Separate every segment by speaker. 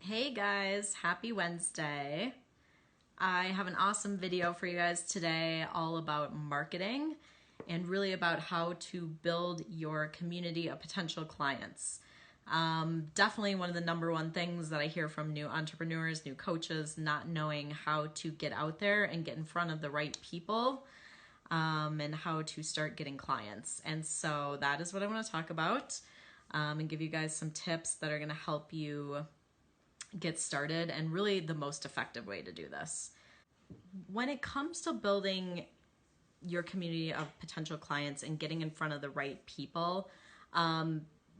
Speaker 1: Hey guys, happy Wednesday. I have an awesome video for you guys today all about marketing and really about how to build your community of potential clients. Definitely one of the number one things that I hear from new entrepreneurs, new coaches, not knowing how to get out there and get in front of the right people and how to start getting clients. And so that is what I want to talk about and give you guys some tips that are going to help you get started and really the most effective way to do this. When it comes to building your community of potential clients and getting in front of the right people,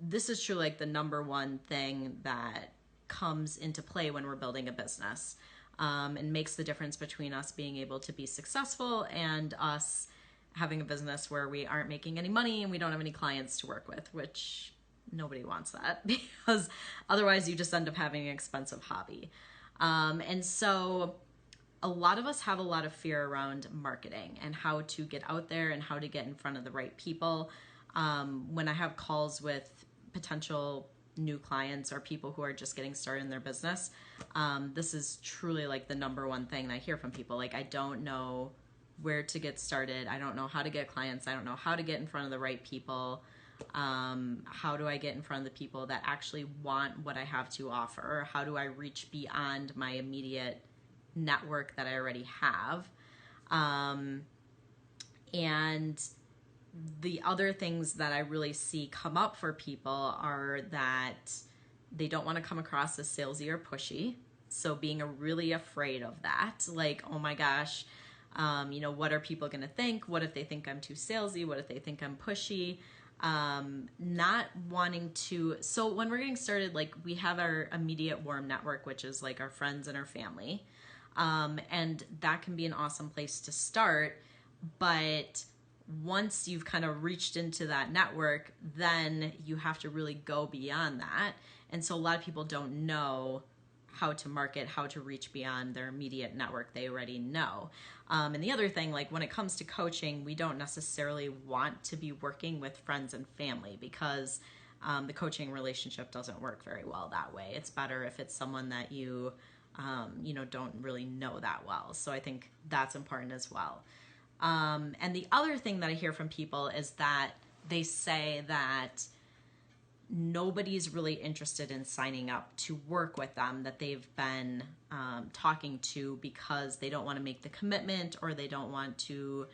Speaker 1: this is truly like the number one thing that comes into play when we're building a business and makes the difference between us being able to be successful and us having a business where we aren't making any money and we don't have any clients to work with, which nobody wants that because otherwise you just end up having an expensive hobby. And so a lot of us have a lot of fear around marketing and how to get out there and how to get in front of the right people. When I have calls with potential new clients or people who are just getting started in their business, this is truly like the number one thing I hear from people. Like, I don't know where to get started. I don't know how to get clients. I don't know how to get in front of the right people. How do I get in front of the people that actually want what I have to offer? How do I reach beyond my immediate network that I already have? And the other things that I really see come up for people are that they don't want to come across as salesy or pushy. So being really afraid of that, like, oh my gosh, what are people going to think? What if they think I'm too salesy? What if they think I'm pushy? Not wanting to, so when we're getting started, like, we have our immediate warm network, which is like our friends and our family. And that can be an awesome place to start. But once you've kind of reached into that network, then you have to really go beyond that. And so a lot of people don't know how to market, how to reach beyond their immediate network they already know. And the other thing, like when it comes to coaching, we don't necessarily want to be working with friends and family because the coaching relationship doesn't work very well that way. It's better if it's someone that you don't really know that well. So I think that's important as well. And the other thing that I hear from people is that they say that nobody's really interested in signing up to work with them that they've been talking to because they don't want to make the commitment or they don't want to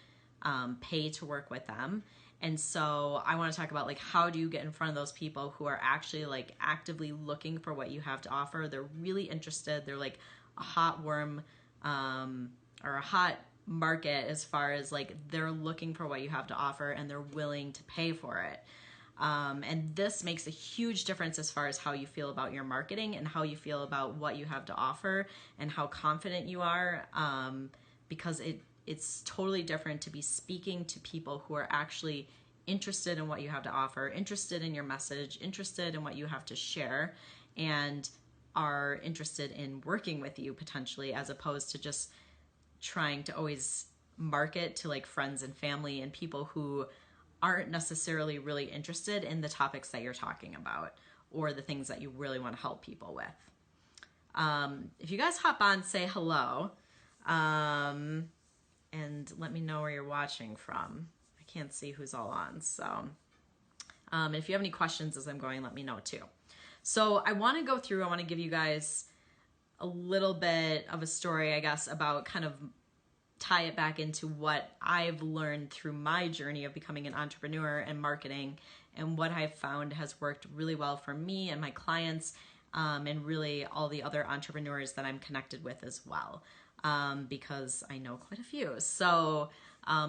Speaker 1: pay to work with them. And so I want to talk about, like, how do you get in front of those people who are actually like actively looking for what you have to offer? They're really interested. They're like a hot worm or a hot market as far as like they're looking for what you have to offer and they're willing to pay for it. And this makes a huge difference as far as how you feel about your marketing and how you feel about what you have to offer and how confident you are, because it's totally different to be speaking to people who are actually interested in what you have to offer, interested in your message, interested in what you have to share, and are interested in working with you potentially, as opposed to just trying to always market to like friends and family and people who aren't necessarily really interested in the topics that you're talking about or the things that you really want to help people with. If you guys hop on, say hello, and let me know where you're watching from. I can't see who's all on, so if you have any questions as I'm going, let me know too. So I want to give you guys a little bit of a story, I guess, about kind of tie it back into what I've learned through my journey of becoming an entrepreneur and marketing, and what I've found has worked really well for me and my clients, and really all the other entrepreneurs that I'm connected with as well, because I know quite a few. So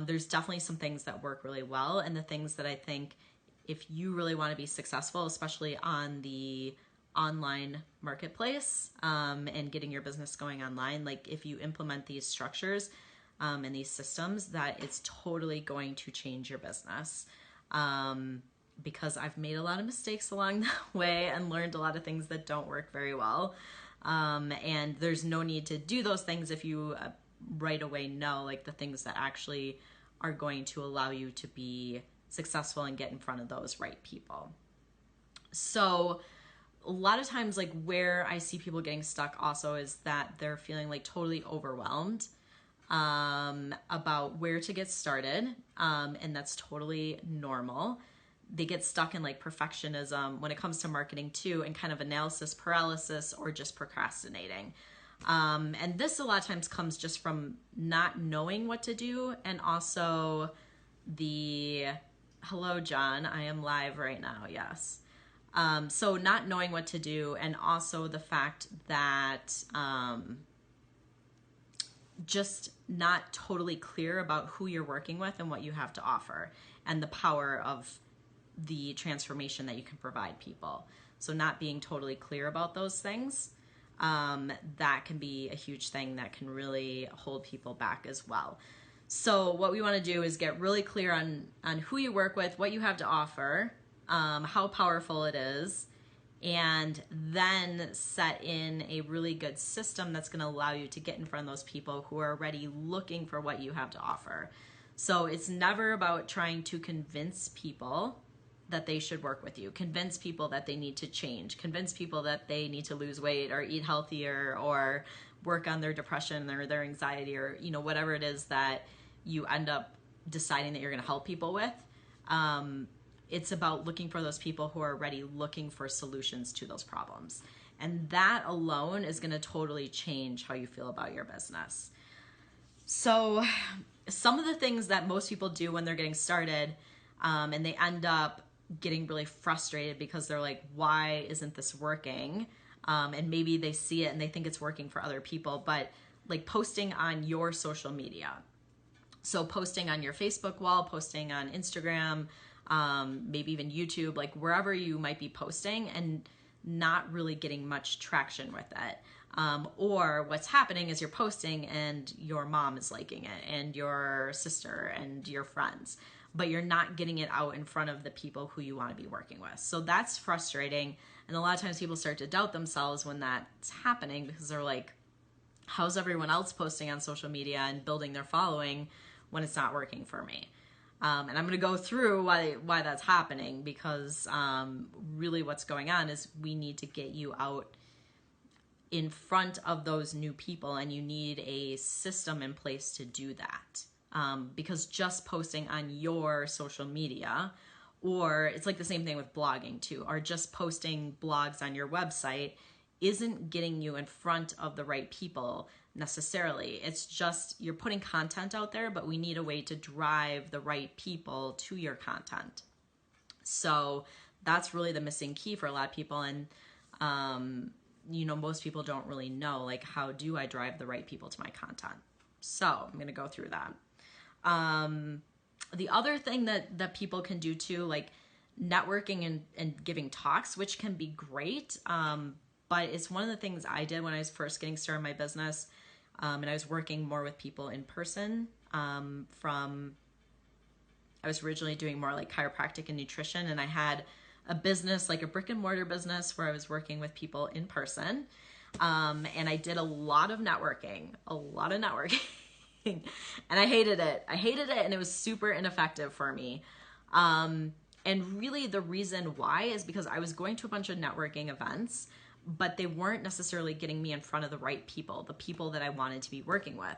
Speaker 1: there's definitely some things that work really well, and the things that I think if you really want to be successful, especially on the online marketplace and getting your business going online, like if you implement these structures and these systems, that it's totally going to change your business. Because I've made a lot of mistakes along the way and learned a lot of things that don't work very well. And there's no need to do those things if you right away know like the things that actually are going to allow you to be successful and get in front of those right people. So a lot of times, like where I see people getting stuck also is that they're feeling like totally overwhelmed about where to get started. And that's totally normal. They get stuck in like perfectionism when it comes to marketing too, and kind of analysis paralysis or just procrastinating. And this a lot of times comes just from not knowing what to do, and also hello, John, I am live right now. Yes. So not knowing what to do, and also the fact that, just not totally clear about who you're working with and what you have to offer, and the power of the transformation that you can provide people. So not being totally clear about those things, that can be a huge thing that can really hold people back as well. So what we want to do is get really clear on who you work with, what you have to offer, how powerful it is, and then set in a really good system that's going to allow you to get in front of those people who are already looking for what you have to offer. So it's never about trying to convince people that they should work with you, convince people that they need to change, convince people that they need to lose weight or eat healthier or work on their depression or their anxiety, or, you know, whatever it is that you end up deciding that you're going to help people with. It's about looking for those people who are already looking for solutions to those problems. And that alone is going to totally change how you feel about your business. So some of the things that most people do when they're getting started, and they end up getting really frustrated because they're like, why isn't this working? And maybe they see it and they think it's working for other people, but like posting on your social media. So posting on your Facebook wall, posting on Instagram, maybe even YouTube, like wherever you might be posting, and not really getting much traction with it. Or what's happening is you're posting and your mom is liking it, and your sister and your friends, but you're not getting it out in front of the people who you want to be working with. So that's frustrating. And a lot of times people start to doubt themselves when that's happening, because they're like, how's everyone else posting on social media and building their following when it's not working for me? And I'm going to go through why that's happening, because really what's going on is we need to get you out in front of those new people, and you need a system in place to do that. Because just posting on your social media, or it's like the same thing with blogging too, or just posting blogs on your website isn't getting you in front of the right people necessarily. It's just you're putting content out there, but we need a way to drive the right people to your content. So that's really the missing key for a lot of people. And, you know, most people don't really know, like, how do I drive the right people to my content? So I'm going to go through that. The other thing that people can do too, like networking and giving talks, which can be great. But it's one of the things I did when I was first getting started in my business. And I was working more with people in person, I was originally doing more like chiropractic and nutrition, and I had a business, like a brick and mortar business, where I was working with people in person. And I did a lot of networking. And I hated it. And it was super ineffective for me. And really the reason why is because I was going to a bunch of networking events, but they weren't necessarily getting me in front of the right people, the people that I wanted to be working with.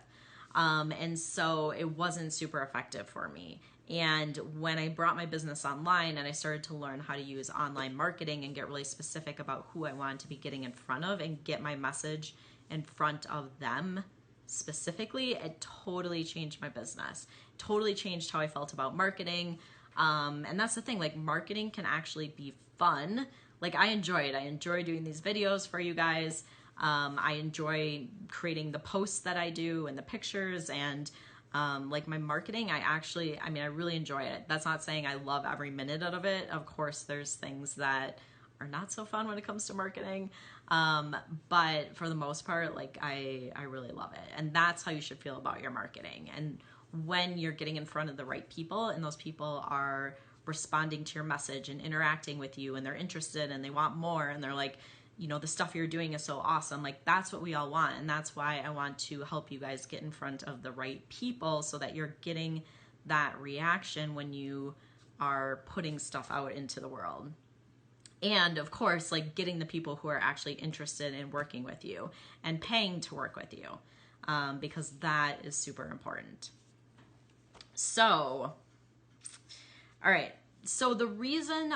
Speaker 1: And so it wasn't super effective for me. And when I brought my business online and I started to learn how to use online marketing and get really specific about who I wanted to be getting in front of and get my message in front of them specifically, it totally changed my business, totally changed how I felt about marketing. And that's the thing, like marketing can actually be fun. Like I enjoy it. I enjoy doing these videos for you guys. I enjoy creating the posts that I do and the pictures, and like my marketing, I really enjoy it. That's not saying I love every minute out of it. Of course, there's things that are not so fun when it comes to marketing. But for the most part, like I really love it. And that's how you should feel about your marketing. And when you're getting in front of the right people and those people are responding to your message and interacting with you, and they're interested and they want more, and they're like, you know, the stuff you're doing is so awesome. Like that's what we all want. And that's why I want to help you guys get in front of the right people, so that you're getting that reaction when you are putting stuff out into the world. And of course, like getting the people who are actually interested in working with you and paying to work with you, because that is super important. So, all right. So the reason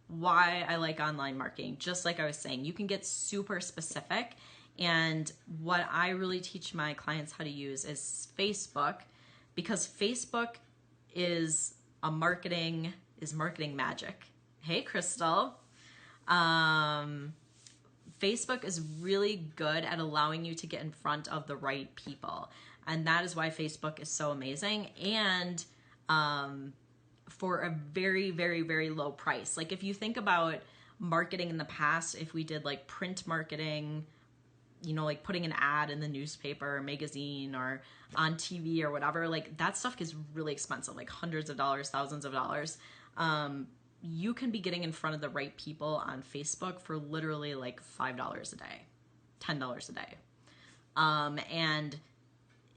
Speaker 1: why I like online marketing, just like I was saying, you can get super specific. And what I really teach my clients how to use is Facebook, because Facebook is marketing magic. Hey, Crystal. Facebook is really good at allowing you to get in front of the right people. And that is why Facebook is so amazing. And for a very, very, very low price. Like if you think about marketing in the past, if we did like print marketing, like putting an ad in the newspaper or magazine or on TV or whatever, like that stuff is really expensive, like hundreds of dollars, thousands of dollars. You can be getting in front of the right people on Facebook for literally like $5 a day, $10 a day. And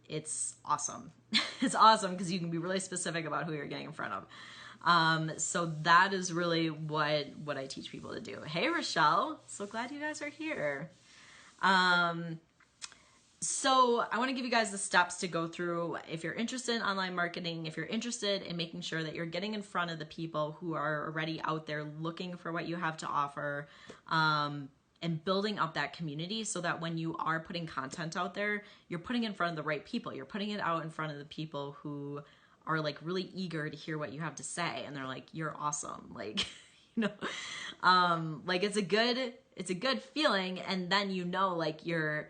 Speaker 1: it's awesome. It's awesome because you can be really specific about who you're getting in front of. So that is really what I teach people to do. Hey, Rochelle, so glad you guys are here. So I want to give you guys the steps to go through if you're interested in online marketing, if you're interested in making sure that you're getting in front of the people who are already out there looking for what you have to offer, and building up that community so that when you are putting content out there, you're putting it in front of the right people. You're putting it out in front of the people who are like really eager to hear what you have to say. And they're like, you're awesome. Like, like it's a good feeling. And then, like you're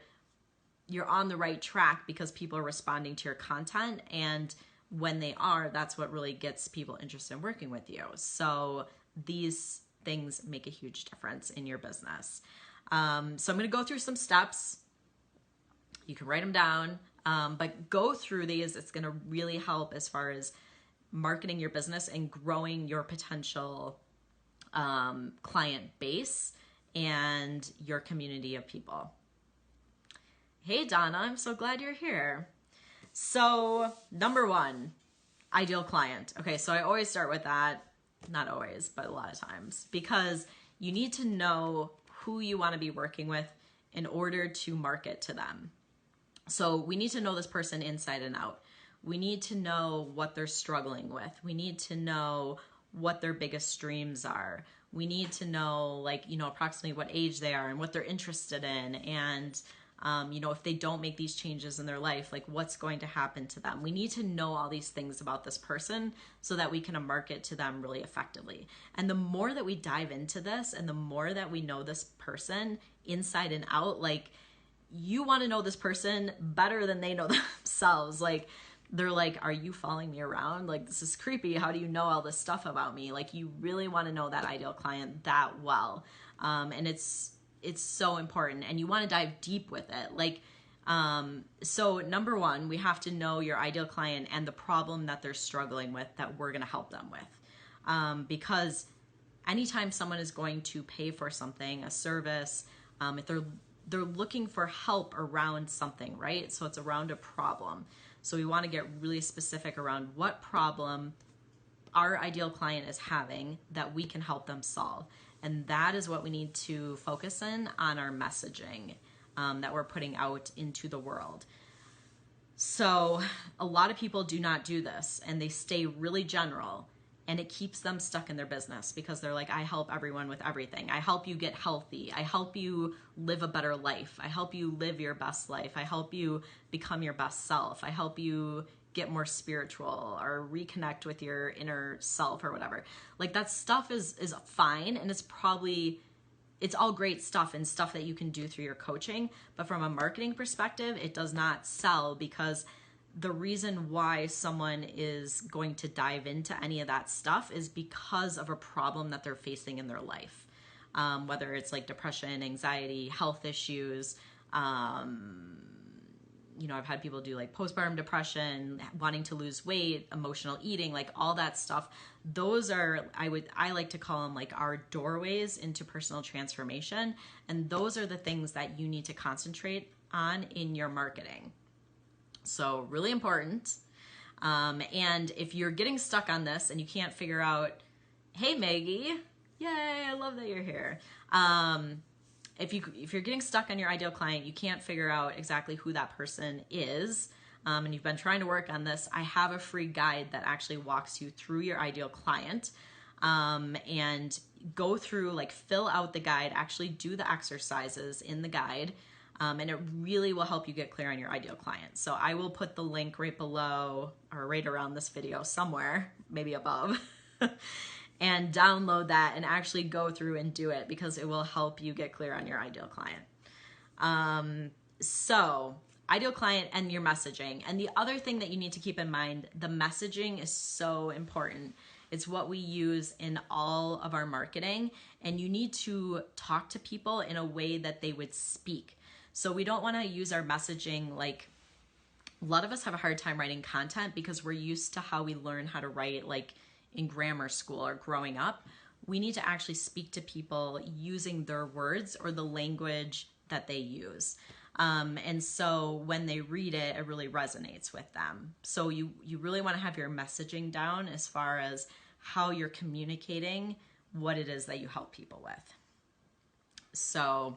Speaker 1: on the right track because people are responding to your content. And when they are, that's what really gets people interested in working with you. So these things make a huge difference in your business. So I'm going to go through some steps. You can write them down, but go through these. It's going to really help as far as marketing your business and growing your potential client base and your community of people. Hey, Donna, I'm so glad you're here. So number one, ideal client. Okay, so I always start with that. Not always, but a lot of times, because you need to know who you want to be working with in order to market to them. So we need to know this person inside and out. We need to know what they're struggling with. We need to know what their biggest dreams are. We need to know, approximately what age they are and what they're interested in. And if they don't make these changes in their life, like what's going to happen to them. We need to know all these things about this person so that we can market to them really effectively. And the more that we dive into this and the more that we know this person inside and out, like you want to know this person better than they know themselves. Like they're like, are you following me around? Like, this is creepy. How do you know all this stuff about me? Like you really want to know that ideal client that well. And it's so important, and you want to dive deep with it. So number one, we have to know your ideal client and the problem that they're struggling with that we're going to help them with. Because anytime someone is going to pay for something, a service, if they're looking for help around something, right? So it's around a problem. So we want to get really specific around what problem our ideal client is having that we can help them solve. And that is what we need to focus on our messaging that we're putting out into the world. So a lot of people do not do this, and they stay really general, and it keeps them stuck in their business because they're like, I help everyone with everything. I help you get healthy. I help you live a better life. I help you live your best life. I help you become your best self. I help you get more spiritual or reconnect with your inner self or whatever. Like that stuff is fine, and it's all great stuff and stuff that you can do through your coaching. But from a marketing perspective, it does not sell, because the reason why someone is going to dive into any of that stuff is because of a problem that they're facing in their life. Whether it's like depression, anxiety, health issues, I've had people do like postpartum depression, wanting to lose weight, emotional eating, like all that stuff. Those are, I like to call them like our doorways into personal transformation. And those are the things that you need to concentrate on in your marketing. So really important. And if you're getting stuck on this and you can't figure out, hey, Maggie, Yay, I love that you're here. If you're getting stuck on your ideal client, you can't figure out exactly who that person is, and you've been trying to work on this, I have a free guide that actually walks you through your ideal client, and go through, like, fill out the guide, actually do the exercises in the guide, and it really will help you get clear on your ideal client. So I will put the link right below or right around this video somewhere, maybe above, and download that and actually go through and do it, because it will help you get clear on your ideal client. So ideal client and your messaging. And the other thing that you need to keep in mind, the messaging is so important. It's what we use in all of our marketing, and you need to talk to people in a way that they would speak. So we don't want to use our messaging like, a lot of us have a hard time writing content because we're used to how we learn how to write, like in grammar school or growing up. We need to actually speak to people using their words or the language that they use. And so when they read it, it really resonates with them. So you really want to have your messaging down as far as how you're communicating what it is that you help people with. So,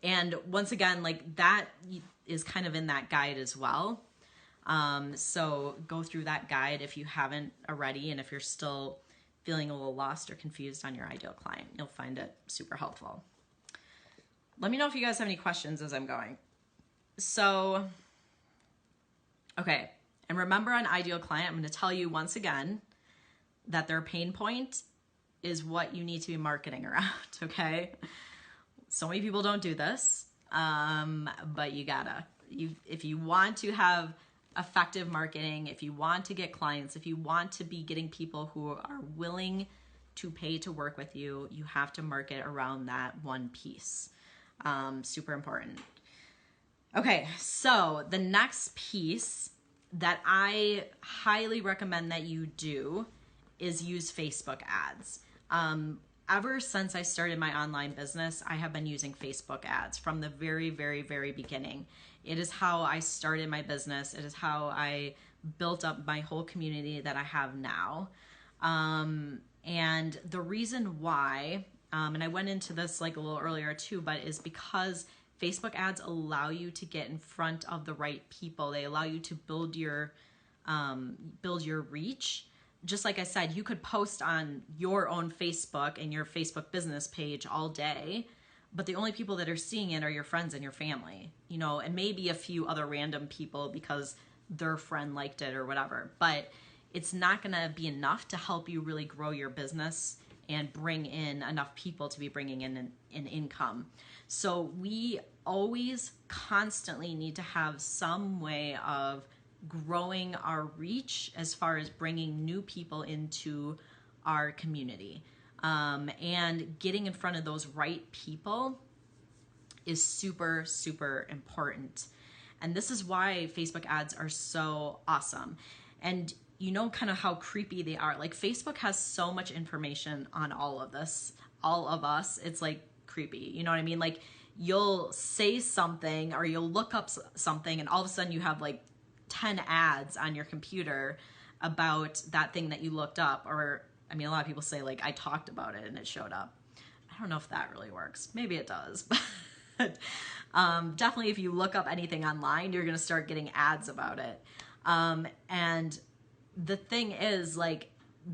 Speaker 1: and once again, like, that is kind of in that guide as well. So go through that guide if you haven't already, and if you're still feeling a little lost or confused on your ideal client, you'll find it super helpful. Let me know if you guys have any questions as I'm going. So, okay, and remember, on ideal client, I'm going to tell you once again that their pain point is what you need to be marketing around, okay? So many people don't do this, but you gotta. If you want to have effective marketing, if you want to get clients, if you want to be getting people who are willing to pay to work with you, you have to market around that one piece. Super important. Okay, so the next piece that I highly recommend that you do is use Facebook ads. Ever since I started my online business, I have been using Facebook ads from the very, very, very beginning. It is how I started my business. It is how I built up my whole community that I have now. And the reason why, and I went into this like a little earlier too, but is because Facebook ads allow you to get in front of the right people. They allow you to build your reach. Just like I said, you could post on your own Facebook and your Facebook business page all day, but the only people that are seeing it are your friends and your family, you know, and maybe a few other random people because their friend liked it or whatever. But it's not going to be enough to help you really grow your business and bring in enough people to be bringing in an income. So we always constantly need to have some way of growing our reach as far as bringing new people into our community. And getting in front of those right people is super, super important. And this is why Facebook ads are so awesome. And you know kind of how creepy they are. Like, Facebook has so much information on all of this, all of us. It's like creepy. You know what I mean? Like, you'll say something or you'll look up something and all of a sudden you have like 10 ads on your computer about that thing that you looked up. Or, I mean, a lot of people say like, I talked about it and it showed up. I don't know if that really works. Maybe it does. But definitely if you look up anything online, you're going to start getting ads about it. And the thing is, like,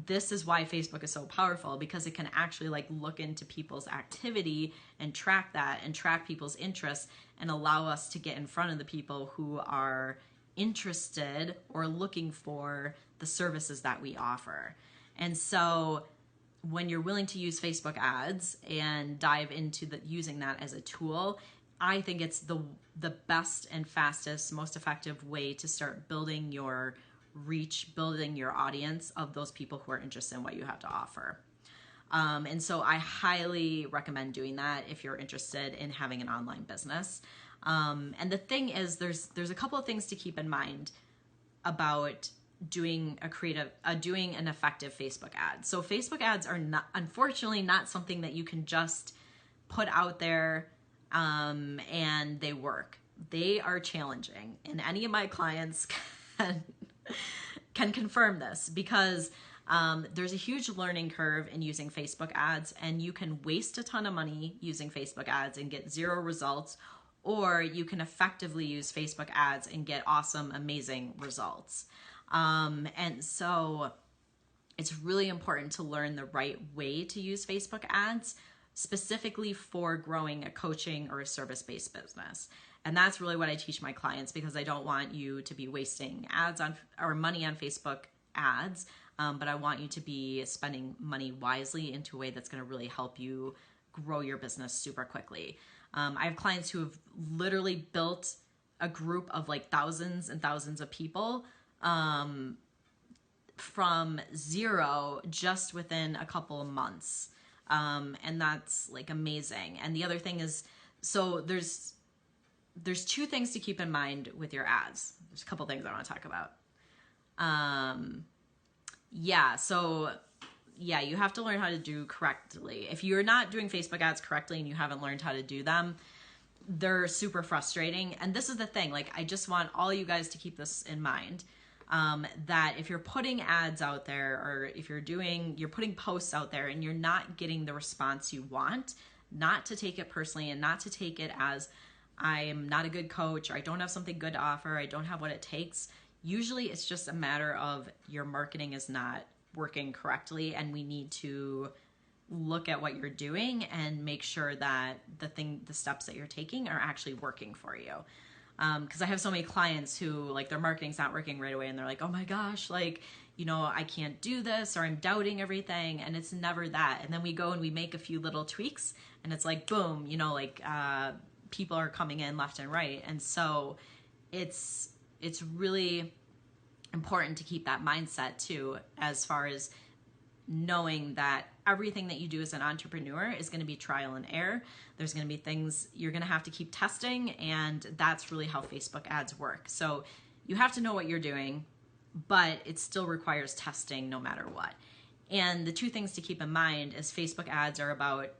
Speaker 1: this is why Facebook is so powerful, because it can actually like look into people's activity and track that and track people's interests and allow us to get in front of the people who are interested or looking for the services that we offer. And so when you're willing to use Facebook ads and dive into using that as a tool, I think it's the best and fastest, most effective way to start building your reach, building your audience of those people who are interested in what you have to offer. And so I highly recommend doing that if you're interested in having an online business. And the thing is, there's a couple of things to keep in mind about doing an effective Facebook ad. So Facebook ads are not, unfortunately, not something that you can just put out there and they work. They are challenging, and any of my clients can confirm this, because There's a huge learning curve in using Facebook ads, and you can waste a ton of money using Facebook ads and get zero results, or you can effectively use Facebook ads and get awesome, amazing results. And so it's really important to learn the right way to use Facebook ads, specifically for growing a coaching or a service-based business. And that's really what I teach my clients, because I don't want you to be wasting ads on or money on Facebook ads, but I want you to be spending money wisely into a way that's going to really help you grow your business super quickly. I have clients who have literally built a group of like thousands and thousands of people from zero just within a couple of months. And that's like amazing. And the other thing is, so there's two things to keep in mind with your ads. There's a couple things I want to talk about. You have to learn how to do correctly. If you're not doing Facebook ads correctly and you haven't learned how to do them, they're super frustrating. And this is the thing, like, I just want all you guys to keep this in mind, that if you're putting ads out there, or if you're putting posts out there and you're not getting the response you want, not to take it personally and not to take it as I'm not a good coach, or I don't have something good to offer, I don't have what it takes. Usually it's just a matter of your marketing is not working correctly, and we need to look at what you're doing and make sure that the steps that you're taking are actually working for you. Because I have so many clients who, like, their marketing's not working right away, and they're like, oh my gosh, like, I can't do this, or I'm doubting everything, and it's never that. And then we go and we make a few little tweaks, and it's like, boom, people are coming in left and right. And so it's really important to keep that mindset too, as far as knowing that everything that you do as an entrepreneur is going to be trial and error. There's going to be things you're going to have to keep testing, and that's really how Facebook ads work. So you have to know what you're doing, but it still requires testing no matter what. And the two things to keep in mind is Facebook ads are about,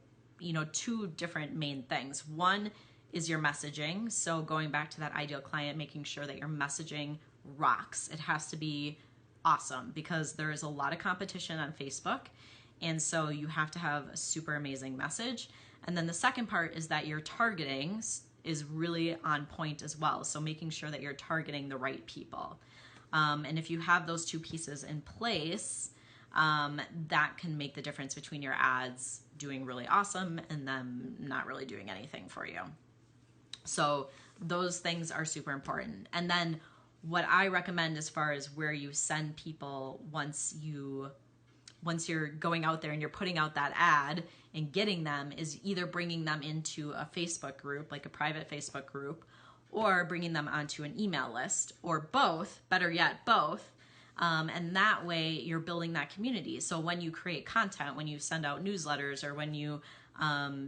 Speaker 1: two different main things. One is your messaging. So going back to that ideal client, making sure that your messaging rocks. It has to be awesome, because there is a lot of competition on Facebook. And so you have to have a super amazing message. And then the second part is that your targeting is really on point as well. So making sure that you're targeting the right people. And if you have those two pieces in place, that can make the difference between your ads doing really awesome and them not really doing anything for you. So those things are super important. And then what I recommend as far as where you send people once you're going out there and you're putting out that ad and getting them, is either bringing them into a Facebook group, like a private Facebook group, or bringing them onto an email list, or both, better yet, both. And that way you're building that community. So when you create content, when you send out newsletters, or when you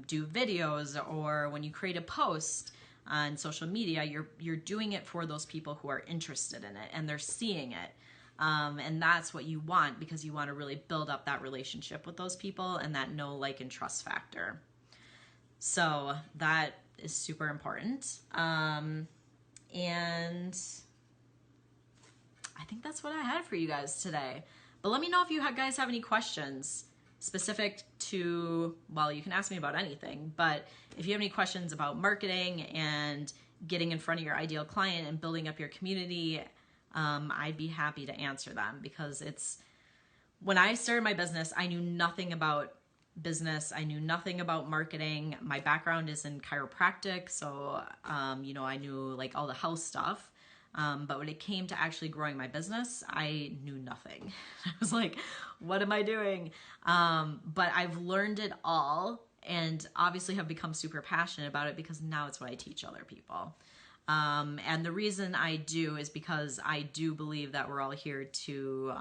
Speaker 1: do videos, or when you create a post on social media, you're doing it for those people who are interested in it and they're seeing it. And that's what you want, because you want to really build up that relationship with those people and that know, like, and trust factor. So that is super important. And I think that's what I had for you guys today. But let me know if you guys have any questions specific to, well, you can ask me about anything, but if you have any questions about marketing and getting in front of your ideal client and building up your community, I'd be happy to answer them, because when I started my business, I knew nothing about business. I knew nothing about marketing. My background is in chiropractic. So, I knew like all the health stuff. But when it came to actually growing my business, I knew nothing. I was like, what am I doing? But I've learned it all, and obviously have become super passionate about it, because now it's what I teach other people. And the reason I do is because I do believe that we're all here to,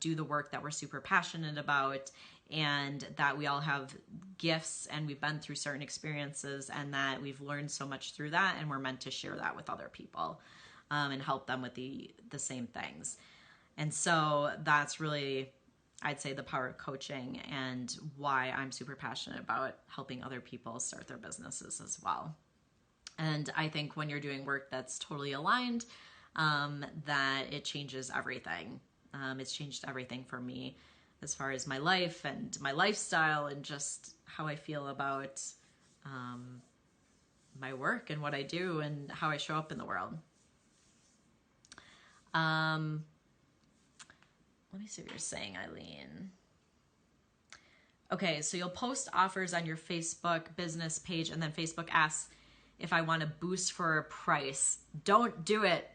Speaker 1: do the work that we're super passionate about, and that we all have gifts and we've been through certain experiences, and that we've learned so much through that, and we're meant to share that with other people, and help them with the same things. And so that's really, I'd say, the power of coaching, and why I'm super passionate about helping other people start their businesses as well. And I think when you're doing work that's totally aligned, that it changes everything. It's changed everything for me as far as my life and my lifestyle and just how I feel about my work and what I do and how I show up in the world. Let me see what you're saying, Eileen. Okay, so you'll post offers on your Facebook business page, and then Facebook asks if I want to boost for a price. Don't do it.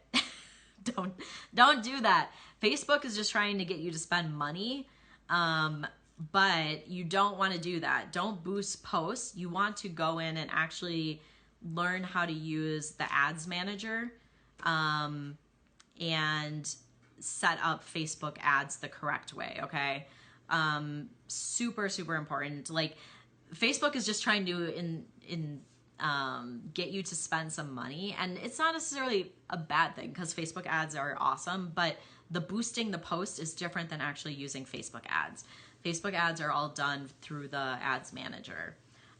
Speaker 1: Don't do that. Facebook is just trying to get you to spend money, but you don't want to do that. Don't boost posts. You want to go in and actually learn how to use the ads manager and set up Facebook ads the correct way, okay? Super, super important. Like, Facebook is just trying to get you to spend some money, and it's not necessarily a bad thing because Facebook ads are awesome, but the boosting the post is different than actually using Facebook ads. Facebook ads are all done through the ads manager.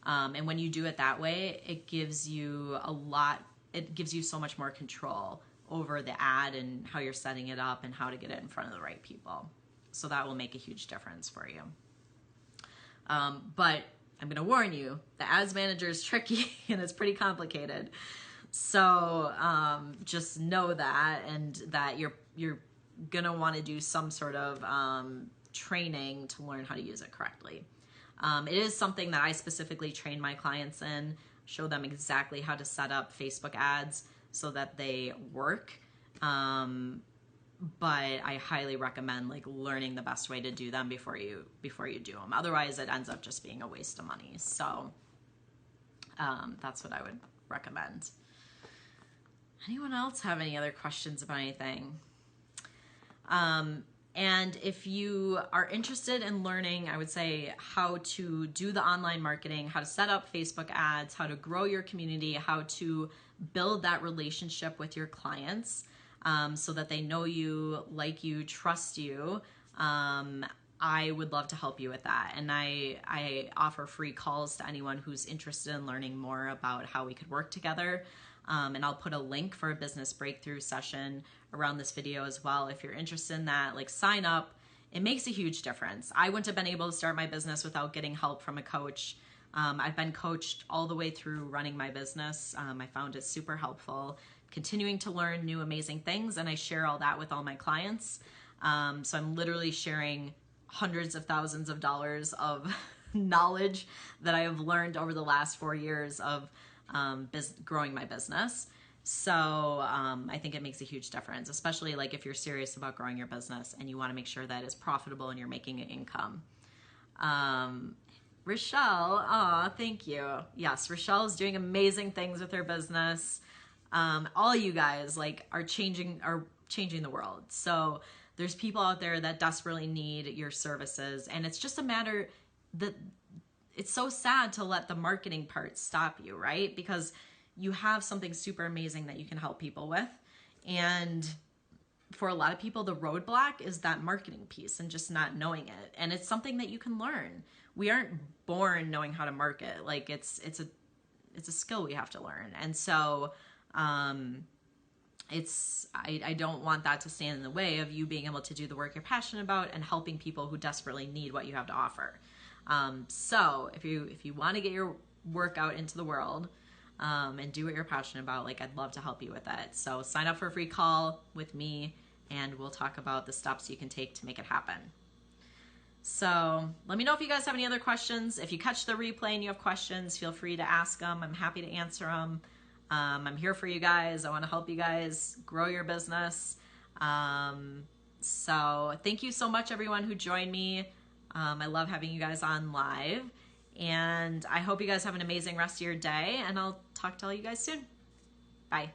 Speaker 1: And when you do it that way, it gives you so much more control over the ad and how you're setting it up and how to get it in front of the right people. So that will make a huge difference for you. But I'm going to warn you, the ads manager is tricky and it's pretty complicated. So just know that, and that you're going to want to do some sort of training to learn how to use it correctly. It is something that I specifically train my clients in, show them exactly how to set up Facebook ads so that they work. But I highly recommend like learning the best way to do them before you do them. Otherwise, it ends up just being a waste of money. So that's what I would recommend. Anyone else have any other questions about anything? And if you are interested in learning, I would say how to do the online marketing, how to set up Facebook ads, how to grow your community, how to build that relationship with your clients, so that they know you, like you, trust you. I would love to help you with that. And I offer free calls to anyone who's interested in learning more about how we could work together. And I'll put a link for a business breakthrough session around this video as well. If you're interested in that, like, sign up. It makes a huge difference. I wouldn't have been able to start my business without getting help from a coach. I've been coached all the way through running my business. I found it super helpful, continuing to learn new amazing things, and I share all that with all my clients. So I'm literally sharing hundreds of thousands of dollars of knowledge that I have learned over the last 4 years of growing my business. So I think it makes a huge difference, especially like if you're serious about growing your business and you want to make sure that it's profitable and you're making an income. Rochelle, thank you. Yes, Rochelle is doing amazing things with her business. All you guys are changing the world. So there's people out there that desperately need your services, and it's just a matter that it's so sad to let the marketing part stop you, right? Because you have something super amazing that you can help people with. And for a lot of people, the roadblock is that marketing piece and just not knowing it. And it's something that you can learn. We aren't born knowing how to market. Like it's a skill we have to learn. And so I don't want that to stand in the way of you being able to do the work you're passionate about and helping people who desperately need what you have to offer. So if you want to get your work out into the world, and do what you're passionate about, I'd love to help you with that. So sign up for a free call with me and we'll talk about the steps you can take to make it happen. So let me know if you guys have any other questions. If you catch the replay and you have questions, feel free to ask them. I'm happy to answer them. I'm here for you guys. I want to help you guys grow your business. So thank you so much, everyone who joined me. I love having you guys on live, and I hope you guys have an amazing rest of your day, and I'll talk to all you guys soon. Bye.